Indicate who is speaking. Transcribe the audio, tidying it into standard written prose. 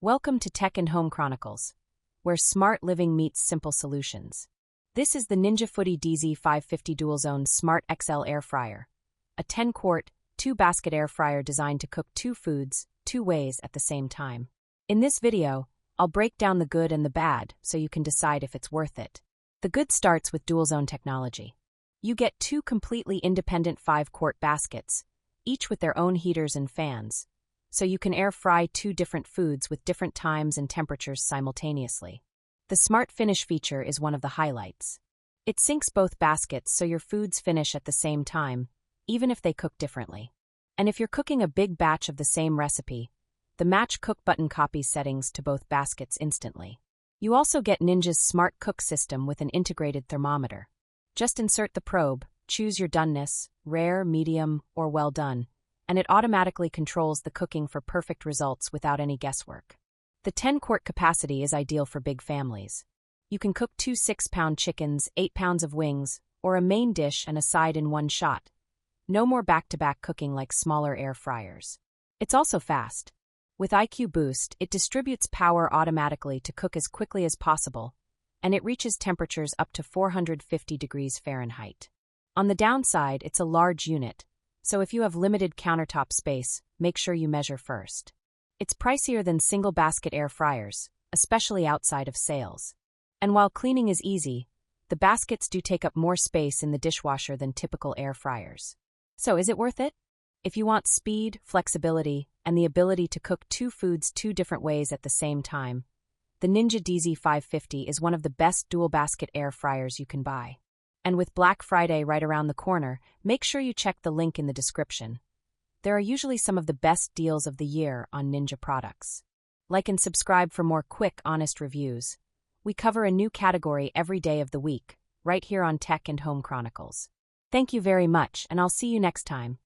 Speaker 1: Welcome to Tech and Home Chronicles, where smart living meets simple solutions. This is the Foodi DZ550 DualZone Smart XL Air Fryer, a 10-quart, 2-basket air fryer designed to cook 2 foods, 2 ways at the same time. In this video, I'll break down the good and the bad so you can decide if it's worth it. The good starts with DualZone technology. You get 2 completely independent 5-quart baskets, each with their own heaters and fans, so you can air fry 2 different foods with different times and temperatures simultaneously. The Smart Finish feature is one of the highlights. It syncs both baskets so your foods finish at the same time, even if they cook differently. And if you're cooking a big batch of the same recipe, the Match Cook button copies settings to both baskets instantly. You also get Ninja's Smart Cook system with an integrated thermometer. Just insert the probe, choose your doneness, rare, medium, or well done, and it automatically controls the cooking for perfect results without any guesswork. The 10-quart capacity is ideal for big families. You can cook 2 6-pound chickens, 8 pounds of wings, or a main dish and a side in one shot. No more back-to-back cooking like smaller air fryers. It's also fast. With IQ Boost, it distributes power automatically to cook as quickly as possible, and it reaches temperatures up to 450 degrees Fahrenheit. On the downside, it's a large unit, so if you have limited countertop space, make sure you measure first. It's pricier than single-basket air fryers, especially outside of sales. And while cleaning is easy, the baskets do take up more space in the dishwasher than typical air fryers. So is it worth it? If you want speed, flexibility, and the ability to cook 2 foods 2 different ways at the same time, the Ninja DZ550 is one of the best dual-basket air fryers you can buy. And with Black Friday right around the corner, make sure you check the link in the description. There are usually some of the best deals of the year on Ninja products. Like and subscribe for more quick, honest reviews. We cover a new category every day of the week, right here on Tech and Home Chronicles. Thank you very much, and I'll see you next time.